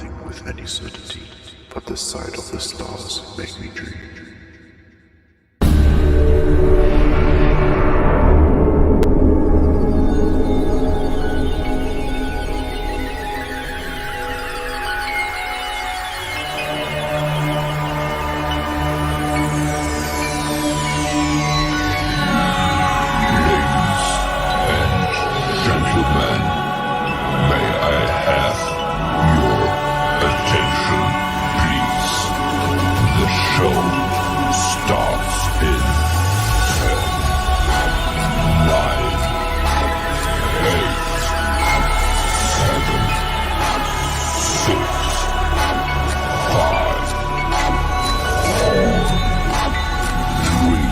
nothing with any certainty, but the sight of the stars make me dream. Gentlemen, may I have your attention, please? The show starts in 10, 9, 8, 7, 6, 5, 4, 3,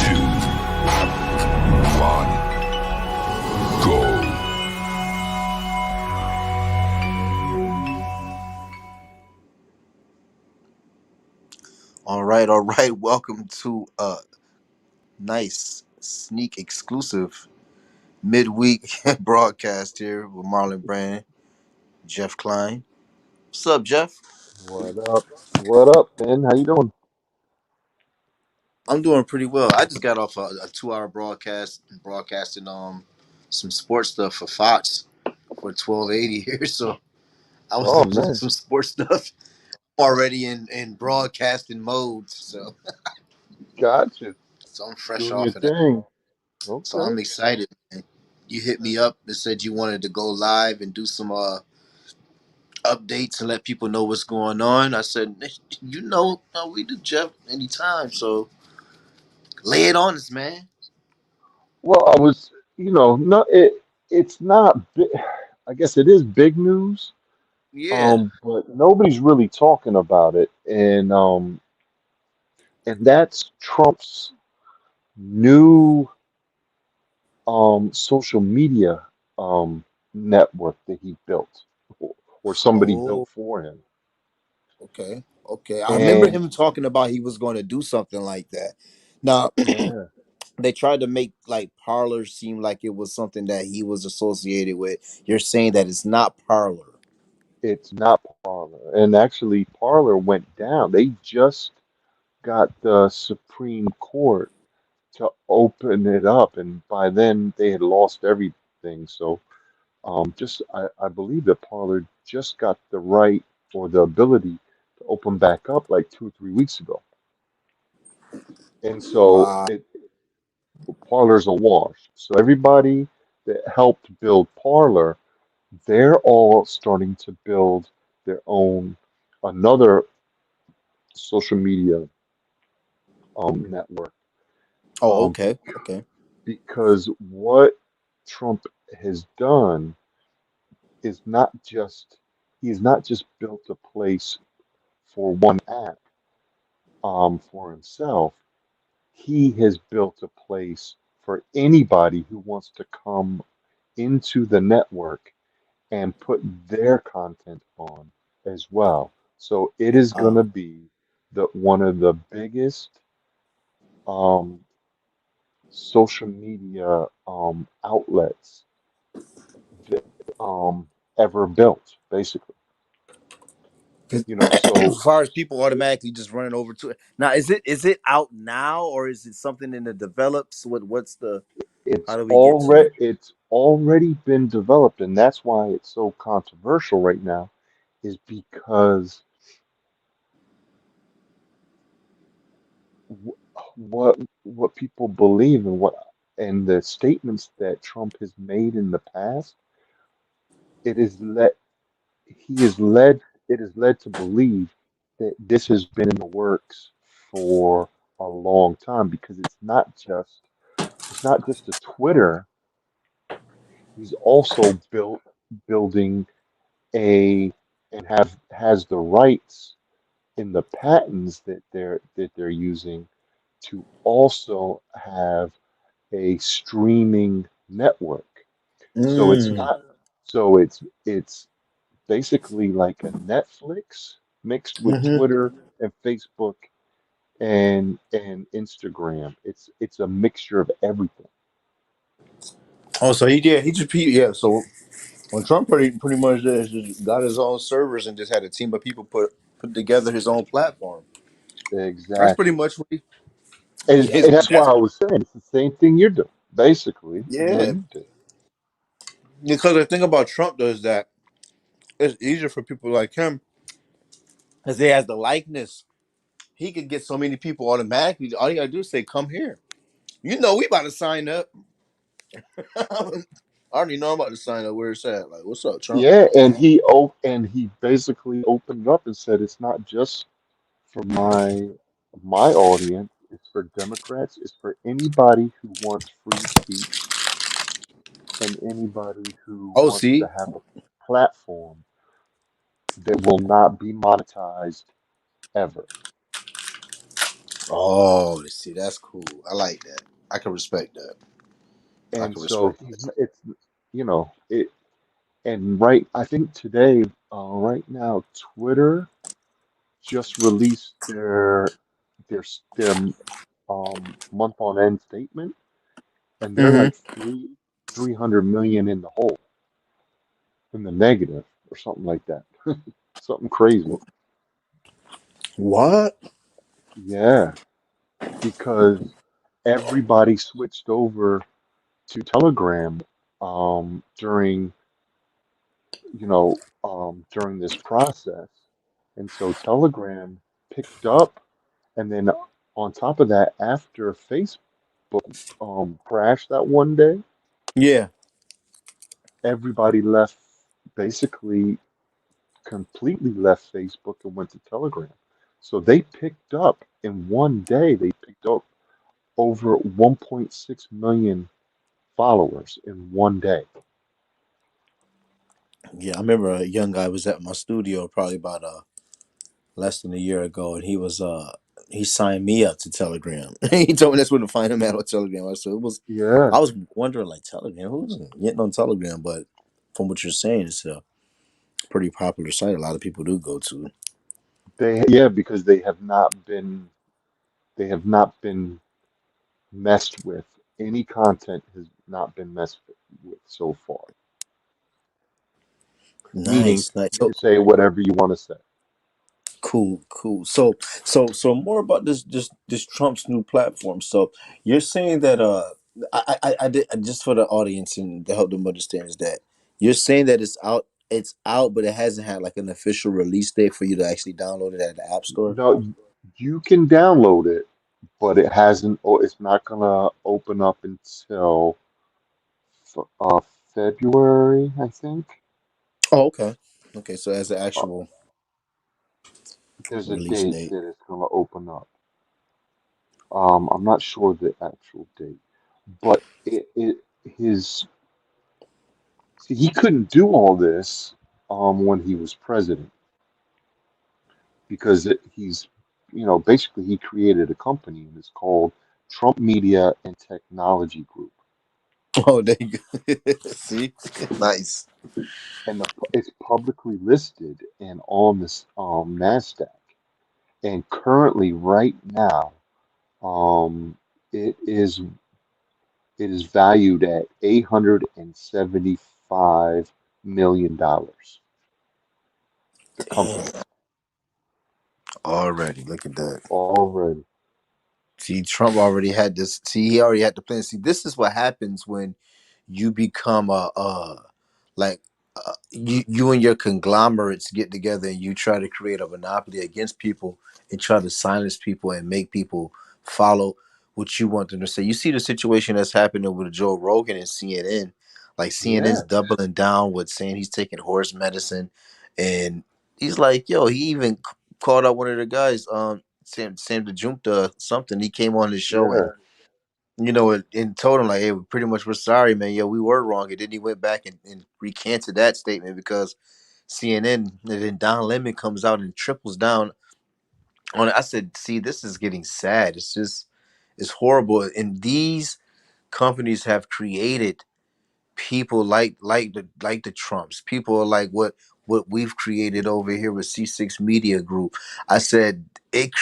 2, 1. Go. All right. Welcome to a nice sneak exclusive midweek broadcast here with Marlon Brand, Jeff Klein. What's up, Jeff? What up? What up, Ben? How you doing? I'm doing pretty well. I just got off a 2 hour broadcasting some sports stuff for Fox for 1280 here. So I was Oh doing man, some sports stuff already in broadcasting mode. gotcha. So I'm fresh Doing your off of that. thing. So I'm Okay. excited, man. You hit me up and said you wanted to go live and do some updates and let people know what's going on. I said, we do Jeff anytime. So lay it on us, man. Well, I was, no, it's not big. I guess it is big news. Yeah. But nobody's really talking about it, and that's Trump's new social media network that he built, or somebody built Oh, for him. okay. Okay. I remember And him talking about he was going to do something like that. Now, yeah. they tried to make like Parlor seem like it was something that he was associated with. You're saying that it's not Parlor. It's not Parler. And actually, Parler went down. They just got the Supreme Court to open it up, and by then they had lost everything. So, I believe that Parler just got the right or the ability to open back up like 2 or 3 weeks ago. And so Wow. Parler's a wash. So everybody that helped build Parler, they're all starting to build their own another social media network, Oh, um, okay. Okay. because what Trump has done is not just he's not just built a place for one app for himself. He has built a place for anybody who wants to come into the network and put their content on as well. So it is going Uh, to be the one of the biggest um, social media outlets that, ever built, basically. 'Cause So as far as people automatically just running over to it. Now, is it out now or is it something in the develops? What's the how do we get to it? it's already been developed, and that's why it's so controversial right now, is because what people believe and the statements that Trump has made in the past, it is let he is led it is led to believe that this has been in the works for a long time because it's not just a Twitter. He's also building a and have has the rights in the patents that they're using to also have a streaming network. So it's Mm, not so it's basically like a Netflix mixed with hmm. Twitter and Facebook and Instagram. It's a mixture of everything. Oh, so he just yeah. So When Trump pretty much just got his own servers and just had a team of people put together his own platform. That's pretty Exactly. much what his. And that's why That's I was saying it's the same thing you're doing. Basically, yeah. you did. Because the thing about Trump though is that it's easier for people like him because he has the likeness. He could get so many people automatically. All you gotta do is say, "Come here." You know, we about to sign up. I already know I'm about to sign up. Where it's at? Like, what's up, Trump? Yeah, and he basically opened up and said it's not just for my audience, it's for Democrats, it's for anybody who wants free speech and anybody who Oh, wants to see, have a platform that will not be monetized ever. oh, see, that's cool. I like that. I can respect that. I And can so respect that. it's it and right I think today right now Twitter just released their month on end statement, and they're Hmm. like 300 million in the hole, in the negative, or something like that. Something crazy. What? Yeah, because everybody switched over to Telegram during during this process, and so Telegram picked up, and then on top of that, after Facebook crashed that one day, Yeah. everybody left, basically completely left Facebook and went to Telegram. So they picked up in one day, they picked up over 1.6 million followers in one day. Yeah, I remember a young guy was at my studio probably about less than a year ago, and he signed me up to Telegram. He told me that's where to find him at on Telegram. I said it was. Yeah, I was wondering like Telegram, who's getting on Telegram? But from what you're saying, it's a pretty popular site. A lot of people do go to. because they have not been messed with. Any content has not been messed with so far. Meaning Nice, nice. you So can say whatever you want to say. cool, cool. So more about this Trump's new platform. So you're saying that I did just for the audience and to help them understand is that you're saying that it's out, but it hasn't had like an official release date for you to actually download it at the App Store. No, you can download it, but it hasn't, or it's not gonna open up until uh, February, I think. Oh, okay. Okay, so as an Uh, actual there's a release date date. that it's gonna open up. I'm not sure the actual date, but his see, he couldn't do all this when he was president because basically he created a company and it's called Trump Media and Technology Group. Oh, there you go. See? Nice. And it's publicly listed and on this Nasdaq. And currently, right now, um, it is it is valued at $875 million. The company Damn. Already, look at that. already. See, Trump already had this. See, he already had the plan. See, this is what happens when you become like you and your conglomerates get together and you try to create a monopoly against people and try to silence people and make people follow what you want them to say. You see the situation that's happening with Joe Rogan and CNN. Like CNN's Yeah, doubling down with saying he's taking horse medicine, and he's like, yo, he even called out one of the guys, Sam the Junta something. He came on his show yeah. and and told him like, "Hey, we pretty much we're sorry, man. Yo, we were wrong." And then he went back and recanted that statement because CNN and then Don Lemon comes out and triples down on it. I said, "See, this is getting sad. It's horrible." And these companies have created people like the Trumps. People are like what we've created over here with C6 Media Group. I said it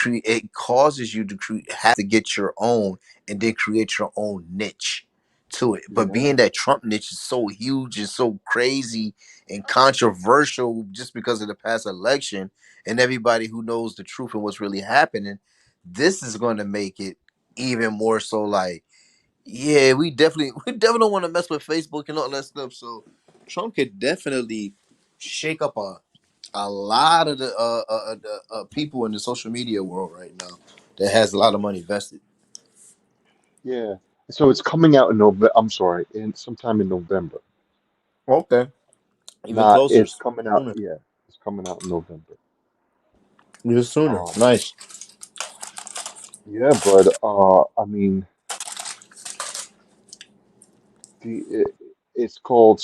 causes you to have to get your own and then create your own niche to it. But Yeah, being that Trump niche is so huge and so crazy and controversial just because of the past election and everybody who knows the truth and what's really happening, this is going to make it even more so like, yeah, we definitely don't want to mess with Facebook and all that stuff. So Trump could definitely shake up a lot of the people in the social media world right now that has a lot of money vested. yeah. So it's coming out in November. I'm sorry, in sometime in November. Okay, even Not, closer, it's coming out. sooner, Yeah, it's coming out in November. even sooner. Um, Nice. yeah, but I mean, it's called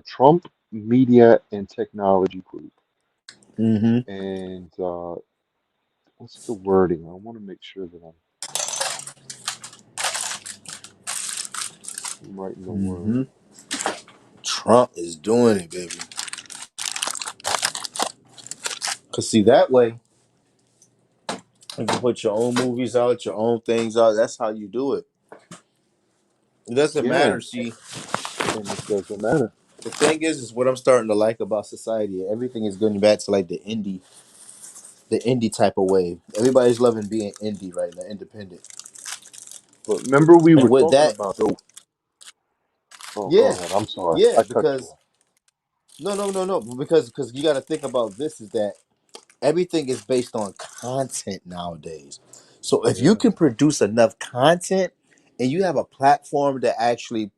Trump Media and Technology Group, Mm-hmm. and what's the wording? I want to make sure that I'm writing the word. Mm-hmm. Trump is doing it, baby. Cause see that way you can put your own movies out, your own things out. That's how you do it. It doesn't Yeah, matter. See, and it doesn't matter. the thing is what I'm starting to like about society. Everything is going back to like the indie type of wave. Everybody's loving being indie right now, independent. But remember, we And were with talking that, about the. Oh, go yeah, ahead. I'm sorry. yeah, I cut you because off. no, because you got to think about this is that everything is based on content nowadays. So if you Yeah, can produce enough content and you have a platform that actually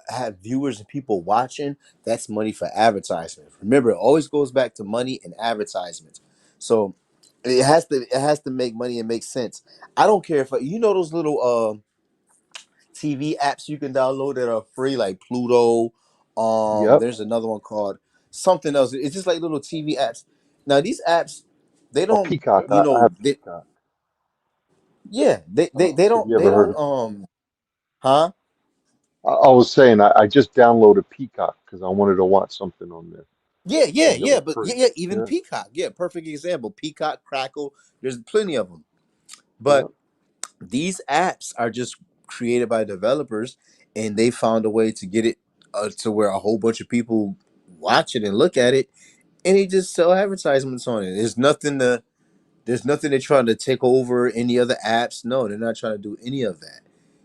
have viewers and people watching, that's money for advertisement. Remember, it always goes back to money and advertisements. So it has to make money and make sense. I don't care if you know those little TV apps you can download that are free, like Pluto. yep. There's another one called something else. It's just like little TV apps. Now these apps, they Oh, don't, Peacock. I have Peacock. yeah, they If don't, you ever heard of it. huh? I was saying I just downloaded Peacock because I wanted to watch something on there, and it Yeah, was but free. yeah, even Yeah, Peacock, yeah, perfect example. Peacock, Crackle, there's plenty of them. yeah, But these apps are just created by developers, and they found a way to get it to where a whole bunch of people watch it and look at it, and they just sell advertisements on it. There's nothing they're trying to take over any other apps. No, they're not trying to do any of that.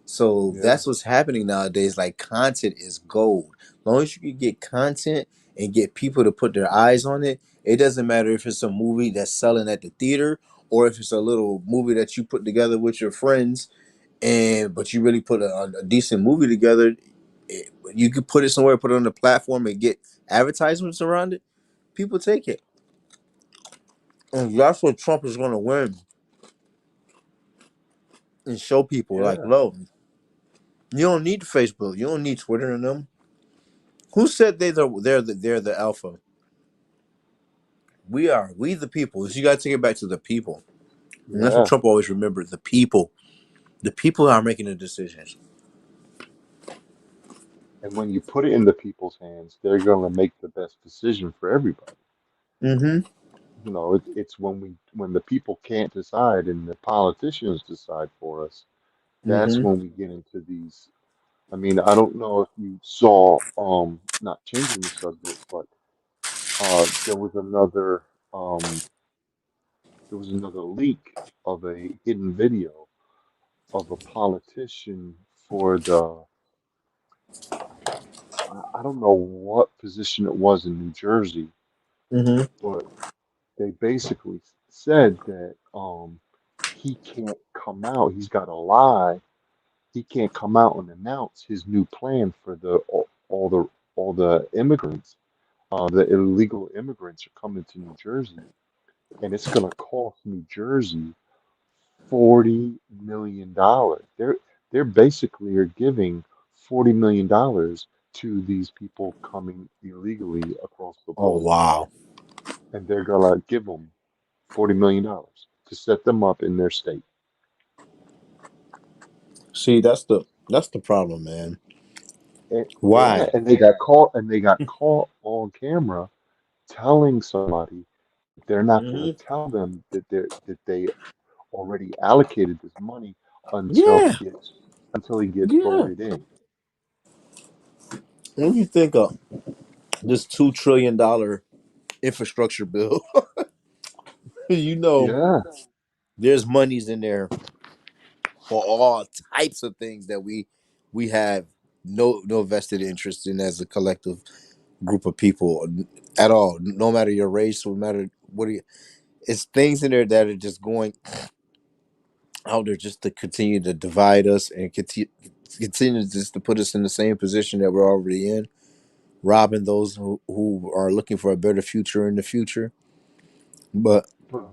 So yeah, that's what's happening nowadays. Like content is gold. As long as you can get content and get people to put their eyes on it, it doesn't matter if it's a movie that's selling at the theater or if it's a little movie that you put together with your friends and but you really put a decent movie together. You could put it somewhere, put it on the platform and get advertisements around it. People take it. And that's what Trump is going to win and show people like, yeah. look, you don't need Facebook, you don't need Twitter and them. Who said they're the alpha? We the people. So you got to take it back to the people, and that's what Yeah. Trump always remembered: the people. The people are making the decisions. And when you put it in the people's hands, they're going to make the best decision for everybody. Mm-hmm. It's when the people can't decide and the politicians decide for us. That's Mm-hmm. when we get into these. I mean, I don't know if you saw, not changing the subject, but there was another leak of a hidden video of a politician for I don't know what position it was in New Jersey, Mm-hmm. but they basically said that he can't come out. He's got to lie. He can't come out and announce his new plan for all the immigrants. The illegal immigrants are coming to New Jersey, and it's going to cost New Jersey $40 million. They're basically are giving $40 million to these people coming illegally across the Oh border, wow. and they're gonna give them $40 million to set them up in their state. See, that's the problem, man. Yeah, Why? and they got caught on camera telling somebody that they're not going to Mm-hmm. tell them that they already allocated this money until Yeah. until he gets Yeah. voted in. When you think of this $2 trillion infrastructure bill, you know Yeah, there's monies in there for all types of things that we have no vested interest in as a collective group of people at all. No matter your race, no matter what. It's things in there that are just going out there just to continue to divide us and continue just to put us in the same position that we're already in, robbing those who are looking for a better future in the future. But but,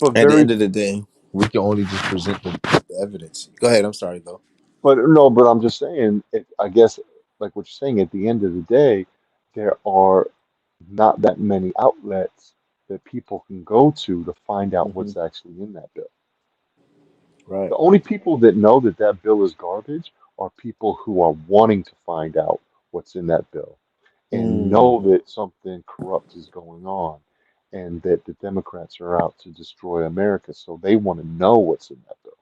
but at the very, end of the day, we can only just present the evidence. Go ahead. I'm sorry though. but no, but I'm just saying. I guess like what you're saying. At the end of the day, there are not that many outlets that people can go to find out Hmm. what's actually in that bill. Right. The only people that know that that bill is garbage are people who are wanting to find out what's in that bill and Mm, know that something corrupt is going on and that the Democrats are out to destroy America. So they want to know what's in that bill.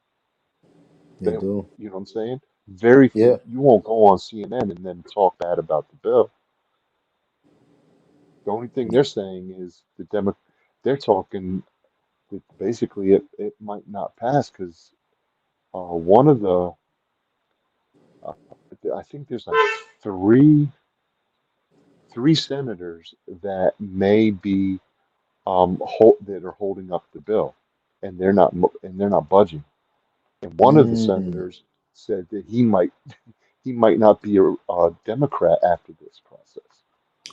they They, do. you know what I'm saying? Very Yeah. few, you won't go on CNN and then talk bad about the bill. The only thing they're saying is they're talking that basically it might not pass because one of uh, I think there's like three three senators that may be that are holding up the bill, and they're not budging. And one of the Mm, senators said that he might not be a Democrat after this process.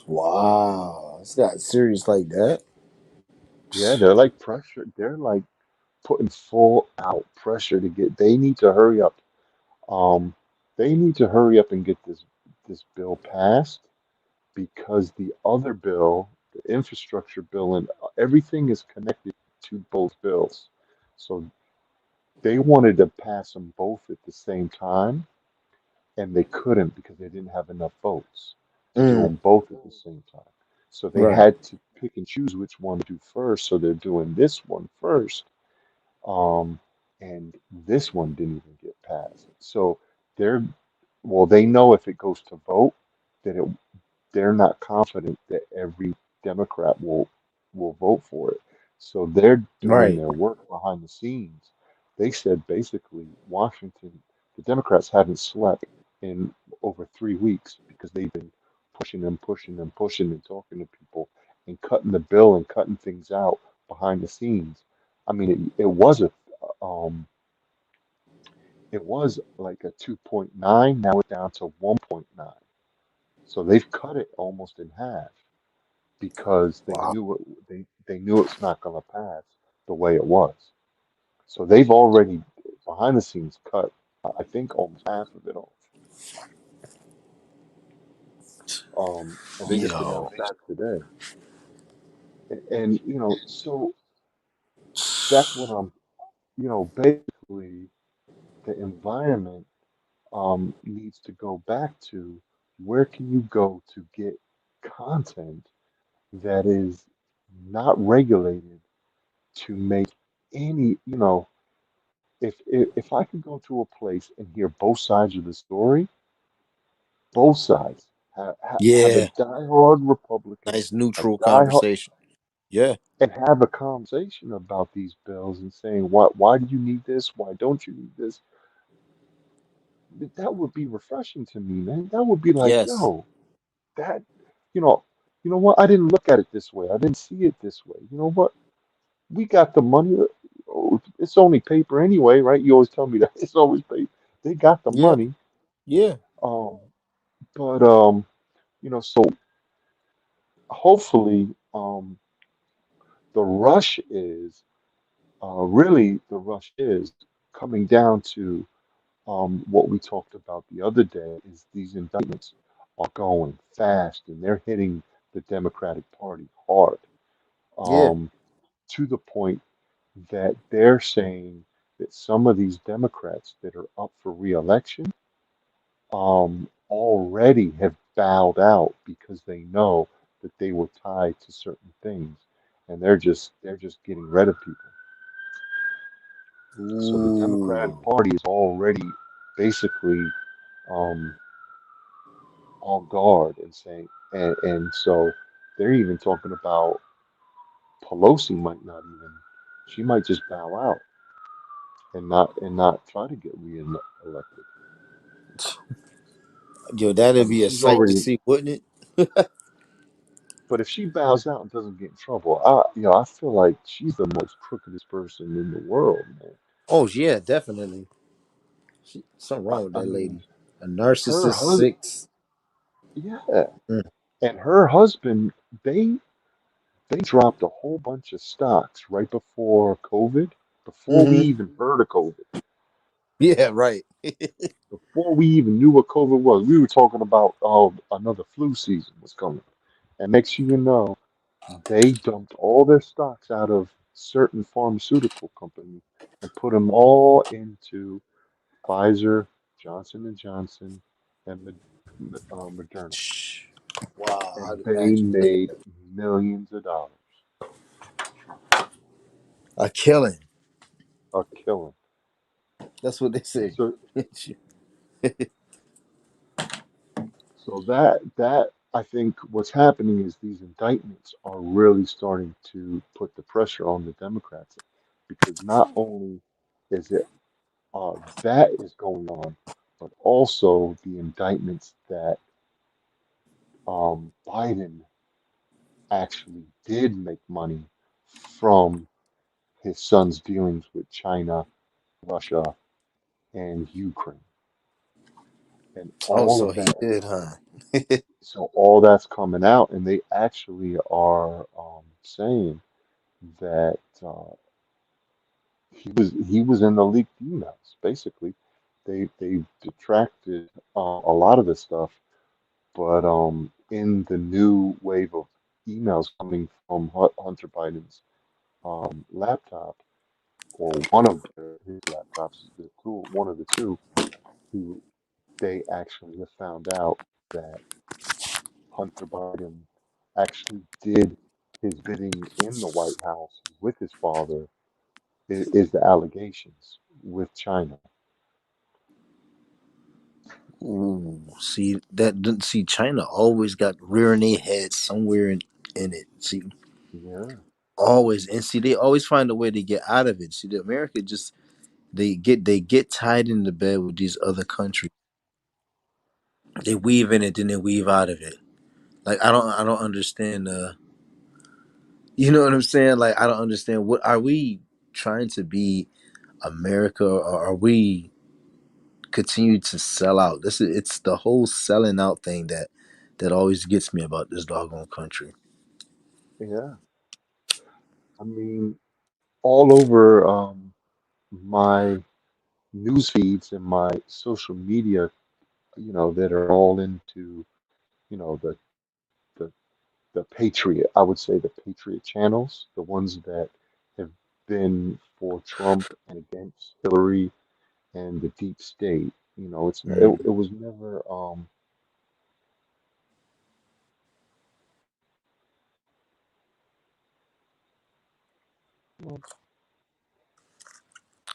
wow. It's not serious like that. Yeah, they're like pressure. They're like putting full out pressure to get. They need to hurry up. Um, they need to hurry up and get this bill passed because the other bill, the infrastructure bill, and everything is connected to both bills. So they wanted to pass them both at the same time, and they couldn't because they didn't have enough votes to do Mm, them both at the same time. So they right. had to pick and choose which one to do first. So they're doing this one first, um, and this one didn't even get passed. So they're well, they know if it goes to vote, that they're not confident that every Democrat will vote for it. So they're doing Right. their work behind the scenes. They said basically Washington, the Democrats haven't slept in over 3 weeks because they've been pushing and talking to people and cutting the bill and cutting things out behind the scenes. I mean, um, it was like a 2.9. Now it's down to 1.9. So they've cut it almost in half because Wow. they knew it's not going to pass the way it was. So they've already behind the scenes cut I think almost half of it off. And they just Yo. announced that today. And so that's what I'm basically the environment needs to go back to where can you go to get content that is not regulated to make any, if I could go to a place and hear both sides of the story, both sides have a Yeah. diehard Republican, Nice a neutral diehard, conversation. Yeah. and have a conversation about these bills and saying why do you need this? Why don't you need this? That would be refreshing to me, man. That would be like, Yes. yo, that, you know, what? I didn't look at it this way. I didn't see it this way. You know what? We got the money. Oh, it's only paper anyway, right? You always tell me that it's always paper. They got the Yeah. money. Yeah. Um, but so hopefully, the rush is really the rush is coming down to what we talked about the other day is these indictments are going fast and they're hitting the Democratic Party hard, Yeah. um, to the point that they're saying that some of these Democrats that are up for reelection already have bowed out because they know that they were tied to certain things, and they're just getting rid of people. So the Democratic Ooh. Party is already. basically um, on guard and saying, and so they're even talking about Pelosi might not even, she might just bow out and not try to get re-elected. Yo, I that'd mean, be a she's sight to already, see, wouldn't but if she bows out and doesn't get in trouble, I feel like she's the most crookedest person in the world, man. Oh yeah, definitely. Something wrong with I that mean, lady. A her narcissist husband, six. yeah, Mm. and her husband, they dropped a whole bunch of stocks right before COVID, before we Hmm. even heard of COVID, Yeah, right. before we even knew what COVID was. We were talking about, oh, another flu season was coming, and next thing you know, they dumped all their stocks out of certain pharmaceutical companies and put them all into Pfizer, Johnson and Johnson, and Moderna, Wow, and I'd they imagine. Look at made that. millions of dollars, A killing. a killing. That's what they say. So, so that I think what's happening is these indictments are really starting to put the pressure on the Democrats, because not only is it that is going on, but also the indictments that Biden actually did make money from his son's dealings with China, Russia, and Ukraine, and Oh, all so of he that. did, huh? So all that's coming out, and they actually are saying that he was in the leaked emails. Basically, they detracted a lot of the stuff, but in the new wave of emails coming from Hunter Biden's laptop, or one of his laptops, one of the two, he, they actually have found out that Hunter Biden actually did his bidding in the White House with his father, is the allegations with China. Ooh, see that? See, China always got rearing their head somewhere in it. See, Yeah, always, and see, they always find a way to get out of it. See, the America just they get tied in the bed with these other countries. They weave in it, then they weave out of it. Like I don't understand. You know what I'm saying? Like I don't understand. What are we trying to be, America, or are we continue to sell out? It's the whole selling out thing that always gets me about this doggone country. yeah. I mean, all over my news feeds and my social media, that are all into, the the the Patriot. I would say the Patriot channels, the ones that have been for Trump and against Hillary and the deep state. Mm. It was never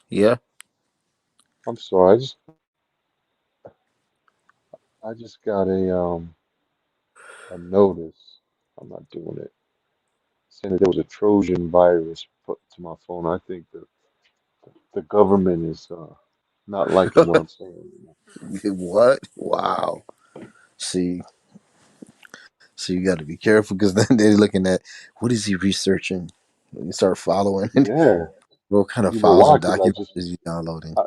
Yeah. I'm sorry, I just got a notice. I'm not doing it. Saying that there was a Trojan virus put to my phone. I think the government is not liking what I'm saying. What? Wow. See, so you got to be careful because then they're looking at what is he researching. You start following, and Yeah, what kind of you know files why? or Because I documents just, is he downloading? I,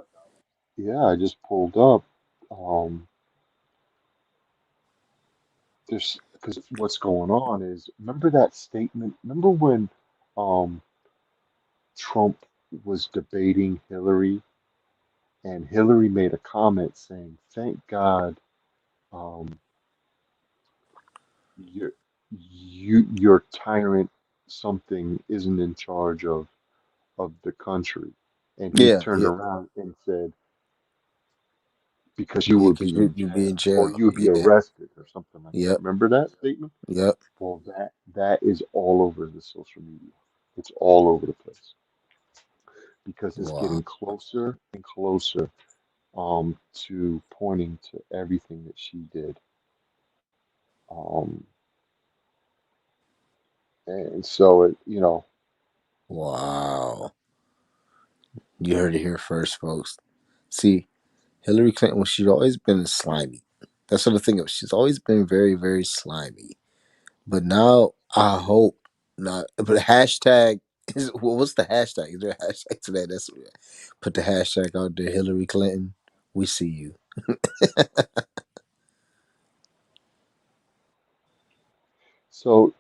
yeah, I just pulled up. Um, there's because what's going on is, remember that statement? Remember when um Trump was debating Hillary, and Hillary made a comment saying, "Thank God, um, your your tyrant something isn't in charge of the country," and he Yeah, turned yeah, around and said, "Because you yeah. would Because be in you be in jail, or jail. you would be Yeah. arrested, or something like that." Yep. Remember that statement? Yep. Well, that is all over the social media. It's all over the place because it's Wow. getting closer and closer. to pointing to everything that she did. Um, and so it, Wow. You heard it here first, folks. See, Hillary Clinton, she's always been slimy. That's what the thing of. She's always been very, very slimy. But now I hope not. But hashtag is what's the hashtag? Is there a hashtag to that? That's put the hashtag out there. Hillary Clinton, we see you. so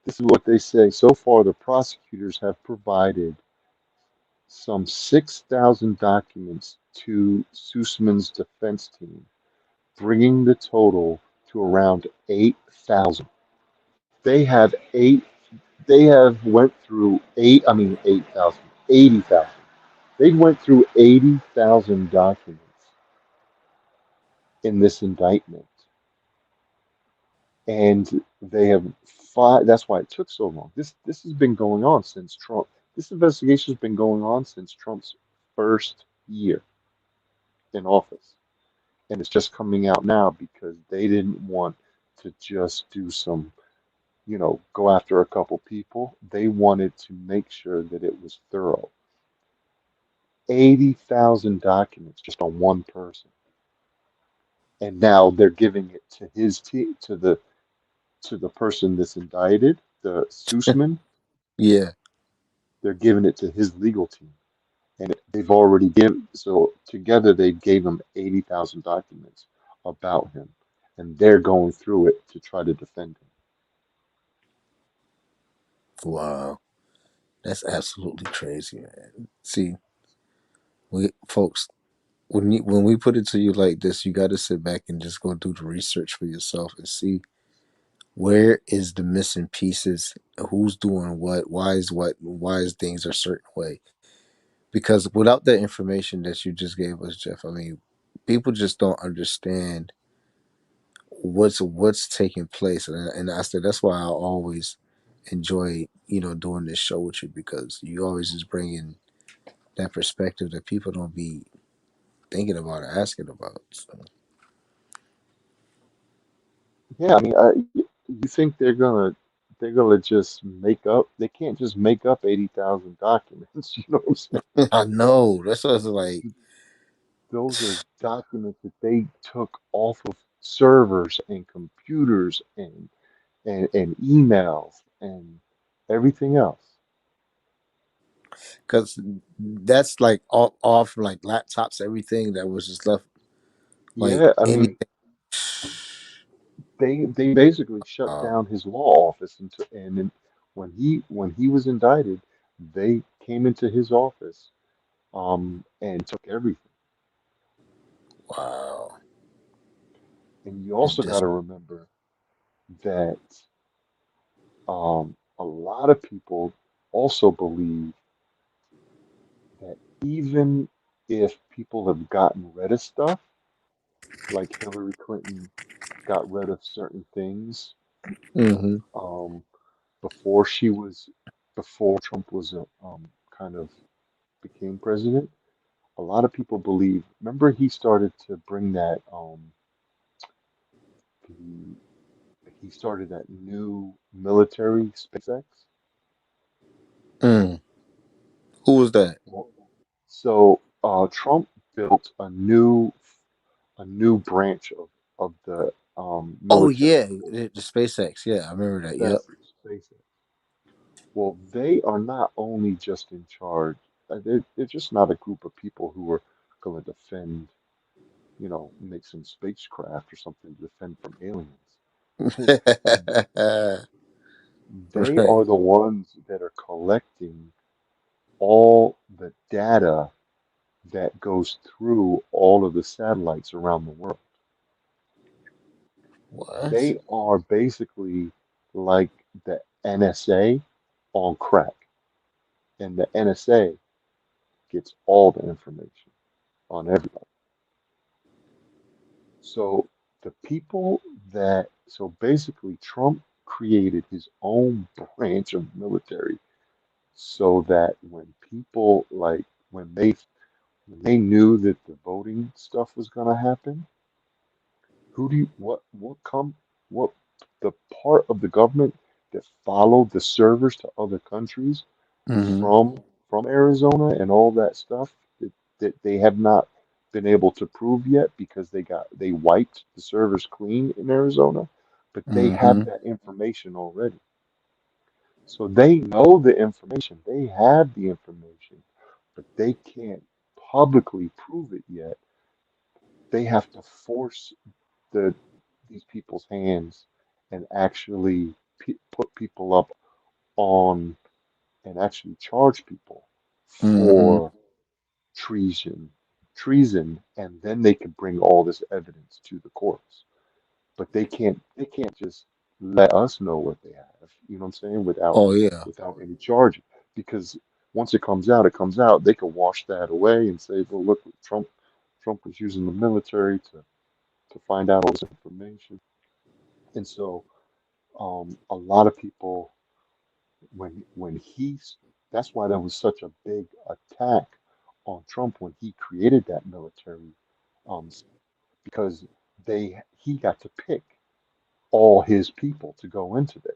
this is what they say. So far, the prosecutors have provided some 6,000 documents to Sussman's defense team, bringing the total to around 8,000. They have eight. They have went through I mean 8,000, 80,000. They went through 80,000 documents in this indictment, and they have five. That's why it took so long. This has been going on since Trump. This investigation has been going on since Trump's first year in office, and it's just coming out now because they didn't want to just do some, go after a couple people. They wanted to make sure that it was thorough. 80,000 documents just on one person. And now they're giving it to his team, to the person that's indicted, the Sussman. Yeah. They're giving it to his legal team, and they've already given. So together they gave him 80,000 documents about him, and they're going through it to try to defend him. Wow. That's absolutely crazy, man. See, we folks, when we put it to you like this, you got to sit back and just go do the research for yourself and see where is the missing pieces, who's doing why is things a certain way. Because without the information that you just gave us, Jeff, I mean, people just don't understand what's taking place, and I said that's why I always enjoy doing this show with you because you always just bring in that perspective that people don't be thinking about or asking about. So, Yeah, I mean, you think they're gonna just make up? They can't just make up 80,000 documents. You know what I'm saying? I know that's what I was like. Those are documents that they took off of servers and computers and emails and everything else. Because that's like all from like laptops, everything that was just left like Yeah, I anything. mean, they basically shut Wow, down his law office and then when he was indicted, they came into his office and took everything. wow, And you and also got this. to remember that a lot of people also believe that even if people have gotten rid of stuff, like Hillary Clinton got rid of certain things Hmm. um, before she was, before Trump was kind of became president, a lot of people believe. Remember, he started to bring that the, he started that new military SpaceX. Mm. Who was that? Well, so Trump built a new branch of the Oh military yeah, for the SpaceX. Yeah, I remember that. Yep. that's SpaceX. Well, they are not only just in charge; they're just not a group of people who are going to defend, make some spacecraft or something to defend from aliens. They Right. are the ones that are collecting all the data that goes through all of the satellites around the world. What? They are basically like the NSA on crack, and the NSA gets all the information on everybody. So so basically, Trump created his own branch of military so that when people like when they when they knew that the voting stuff was going to happen, who do you, what the part of the government that followed the servers to other countries Mm-hmm. from Arizona and all that stuff that they have not been able to prove yet because they wiped the servers clean in Arizona, but they Mm-hmm. have that information already. So they know the information, they have the information, but they can't publicly prove it yet. They have to force the these people's hands and actually put people up on and actually charge people Mm-hmm. for treason, treason, and then they can bring all this evidence to the courts. But they can't just let us know what they have. You know what I'm saying? Oh yeah. Without any charges, because once it comes out, it comes out. They can wash that away and say, well, look, Trump was using the military to find out all this information. And so a lot of people when he's that's why there was such a big attack on Trump when he created that military, um, because he got to pick all his people to go into there.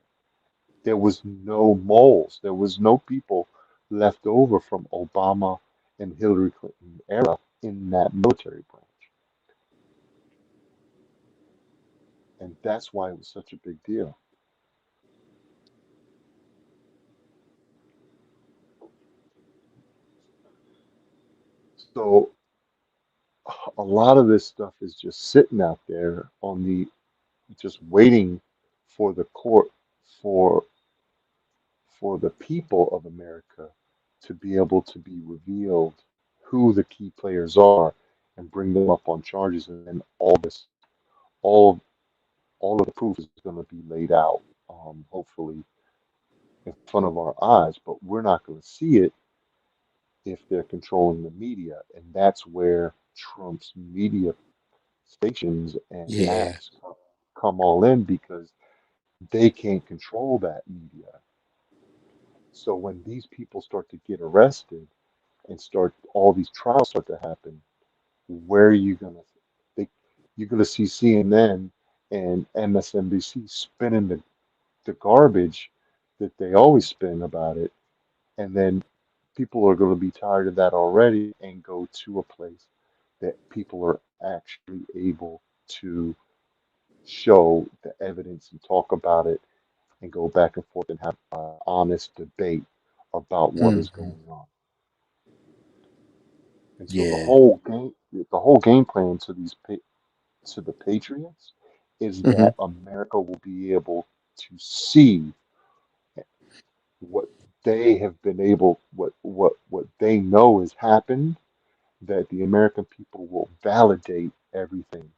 There was no moles. There was no people left over from Obama and Hillary Clinton era in that military branch, and that's why it was such a big deal. So a lot of this stuff is just sitting out there on the just waiting for the court for the people of America to be able to be revealed who the key players are and bring them up on charges, and then all all of the proof is going to be laid out, hopefully in front of our eyes, but we're not going to see it if they're controlling the media, and that's where Trump's media stations and Yeah. apps come all in because they can't control that media. So when these people start to get arrested and start all these trials start to happen, where are you gonna they you're gonna see CNN and MSNBC spinning the garbage that they always spin about it, and then people are gonna be tired of that already and go to a place that people are actually able to show the evidence and talk about it and go back and forth and have an honest debate about what is Mm-hmm. going on. And so Yeah. the whole game plan to to the Patriots is Mm-hmm. that America will be able to see what they have been able, what they know has happened, that the American people will validate everything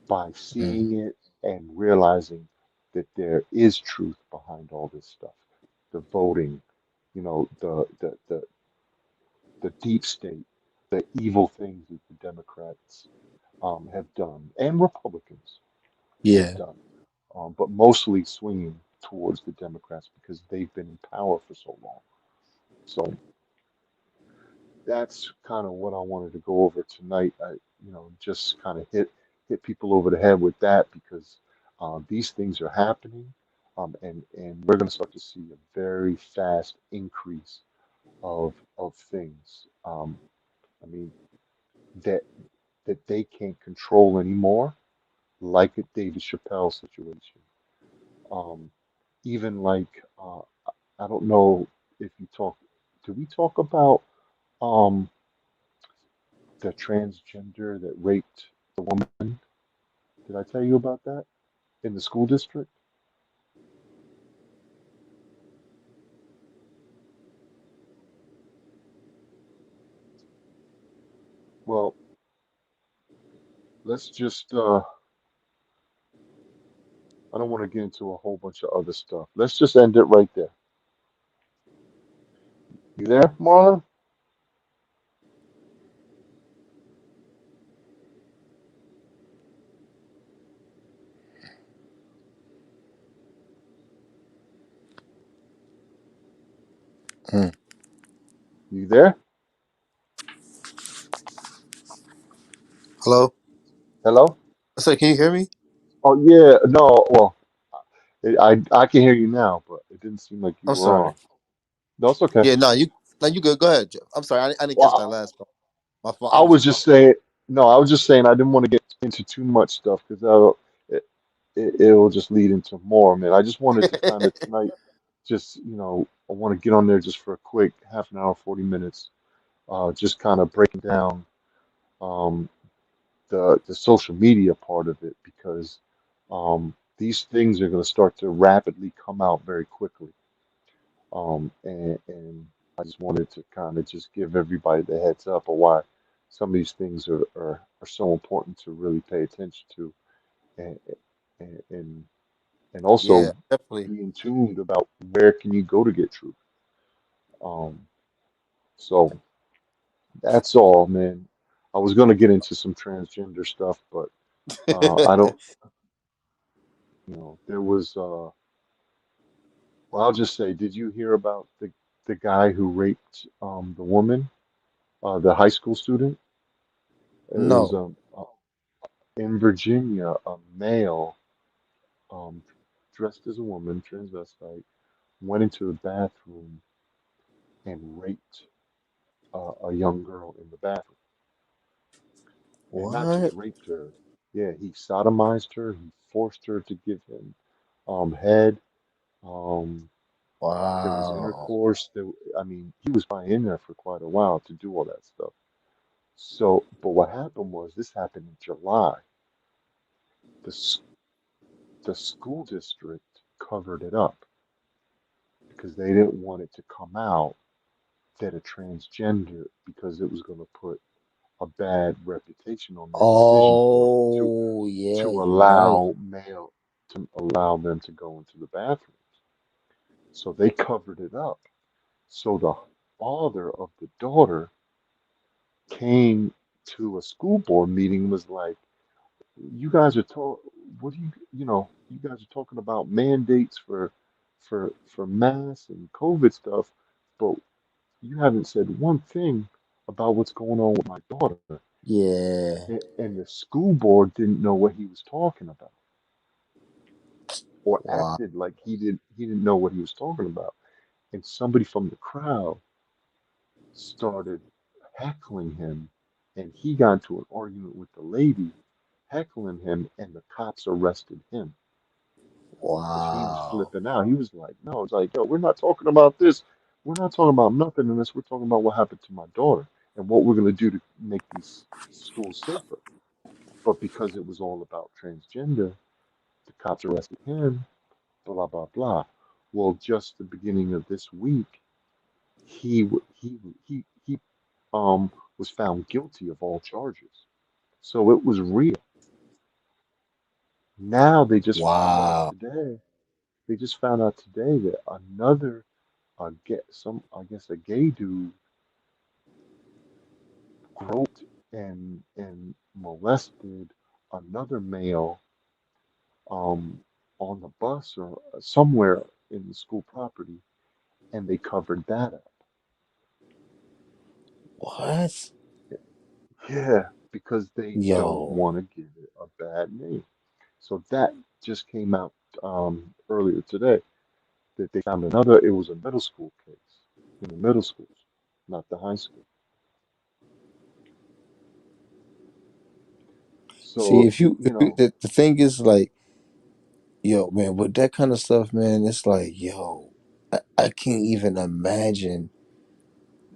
by Mm-hmm. seeing it and realizing that there is truth behind all this stuff. The voting, you know, the deep state, the evil things that the Democrats have done, and Republicans have Yeah. done, but mostly swinging towards the Democrats because they've been in power for so long. So that's kind of what I wanted to go over tonight. Just kind of hit people over the head with that because these things are happening, and we're going to start to see a very fast increase of things. I mean that they can't control anymore, like a David Chappelle situation. Um, Even like I don't know if you talk. Do we talk about um, the transgender that raped the woman? Did I tell you about that in the school district? Well, let's just. I don't want to get into a whole bunch of other stuff. Let's just end it right there. You there, Marlon? Mm. You there? Hello. Hello? I said, can you hear me? Oh yeah, no, well, I can hear you now, but it didn't seem like you I'm were sorry. on. No, it's okay. Yeah, no, you good. Go ahead, Jeff. I'm sorry. I didn't catch that Well, last part. My fault. I was just saying, no, I was just saying I didn't want to get into too much stuff because it, it'll just lead into more, man. I just wanted to kind of tonight, just, I want to get on there just for a quick half an hour, 40 minutes, just kind of breaking down um, the social media part of it because these things are going to start to rapidly come out very quickly. And I just wanted to kind of just give everybody the heads up of why some of these things are so important to really pay attention to and and and, and Yeah, also definitely. be in tune about where can you go to get truth. Um, so that's all, man. I was going to get into some transgender stuff, but I don't, there was, well, I'll just say, did you hear about the guy who raped the woman, the high school student? It was No. in Virginia, a male um, dressed as a woman, transvestite, went into the bathroom and raped a young girl in the bathroom. And not just What? raped her, yeah, he sodomized her, he forced her to give him head. Um, there was Wow. intercourse. I mean, he was probably in there for quite a while to do all that stuff. So, but what happened was this happened in July. The, s- the school district covered it up because they didn't want it to come out that a transgender because it was going to put a bad reputation on their decision Oh, yeah, to you're right. allow them to go into the bathroom. So they covered it up. So the father of the daughter came to a school board meeting and was like, you guys are what do you guys are talking about mandates for masks and COVID stuff, but you haven't said one thing about what's going on with my daughter. Yeah. And the school board didn't know what he was talking about or Wow. acted like he didn't know what he was talking about. And somebody from the crowd started heckling him, and he got into an argument with the lady heckling him, and the cops arrested him because he was Wow. flipping out. He was like, no, it's like, yo, we're not talking about this. We're not talking about nothing in this. We're talking about what happened to my daughter and what we're going to do to make these schools safer. But because it was all about transgender, the cops arrested him, blah, blah, blah. Well, just the beginning of this week, he was found guilty of all charges. So it was real. Now they just found out Wow. today. They just found out today that another I guess a gay dude groped and molested another male um on the bus or somewhere in the school property, and they covered that up. What? Yeah, because they don't Yo. want to give it a bad name. So that just came out earlier today that they found another. It was a middle school case in the middle schools, not the high school. See, So if you the thing is like, yo, man, with that kind of stuff, man, it's like, yo, I can't even imagine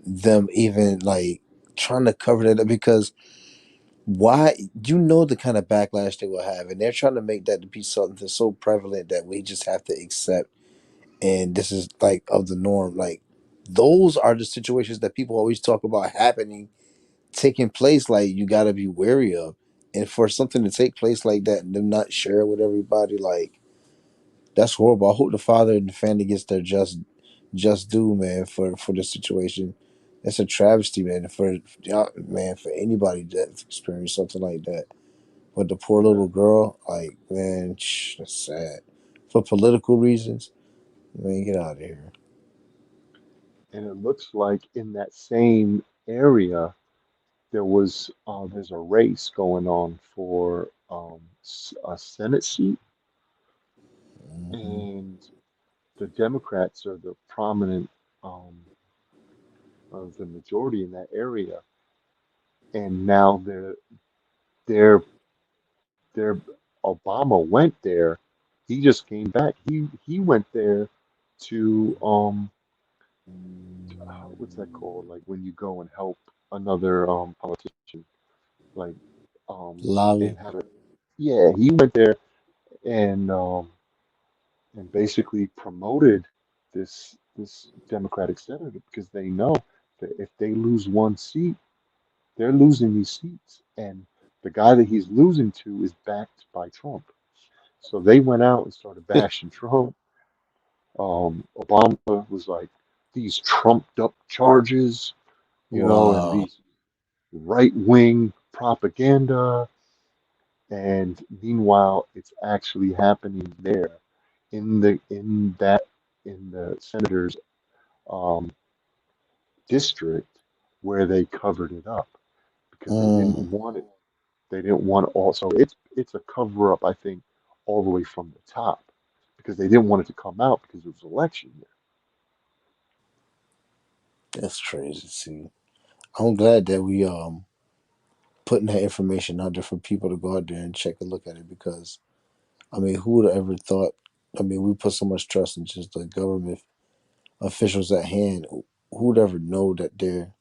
them even like trying to cover that up because why you know the kind of backlash they will have, and they're trying to make that to be something that's so prevalent that we just have to accept, and this is like of the norm. Like those are the situations that people always talk about happening, taking place. Like you got to be wary of, and for something to take place like that and them not share with everybody, like that's horrible. I hope the father and the family gets their just due, man, for the situation. It's a travesty, man, for yeah, man, for anybody that experienced something like that. But the poor yeah, little girl, like, man, that's sad. For political reasons, man, get out of here. and it looks like in that same area there's a race going on for a Senate seat, Mhm. and the Democrats are the prominent of the majority in that area, and now they're they're Obama went there. He just came back. He went there to what's that called? Like when you go and help another politician, like Lobby. and have it. Yeah, he went there and basically promoted this Democratic senator because they know that if they lose one seat, they're losing these seats, and the guy that he's losing to is backed by Trump. So they went out and started bashing Trump. Obama was like, these trumped up charges, and Wow. these right wing propaganda. And meanwhile, it's actually happening there in the senator's um, district where they covered it up because they didn't Mm, want it. They didn't want it all. So it's a cover up, I think, all the way from the top because they didn't want it to come out because it was election year. that's crazy. See, I'm glad that we putting that information out there for people to go out there and check a look at it because I mean, who would have ever thought? I mean, we put so much trust in just the government officials at hand. Who would ever know that they're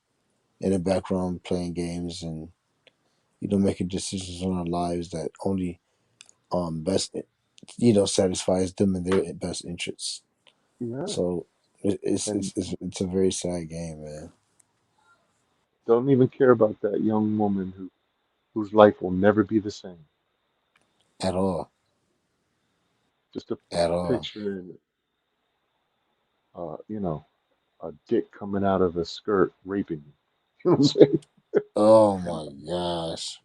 in the background playing games and making decisions on our lives that only best satisfies them and their best interests. Yeah, So and it's a very sad game, man. don't even care about that young woman whose life will never be the same. At all, Just a at all. picture and a dick coming out of a skirt raping you. You know what I'm saying? Oh my gosh,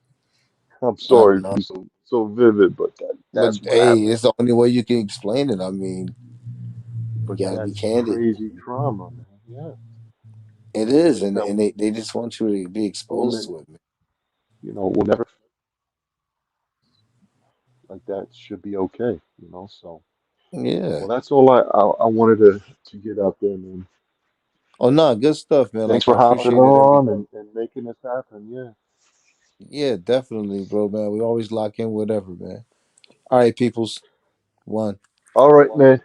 I'm I sorry to know. be so vivid, but But that's what hey, happened. it's the only way you can explain it. I mean, you But got to be that's candid. crazy trauma, man. Yeah, It is, like that and they just want you to be exposed woman, to it, man. will never like that should be okay. So, Yeah. well, that's all I wanted to get out there, man. Oh no, good stuff, man. Thanks Like I for hopping appreciated on everything. and making this happen. Yeah. Yeah, definitely, bro, man. We always lock in whatever, man. All right, peoples. One. All right, man.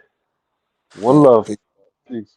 One All love. right. Peace.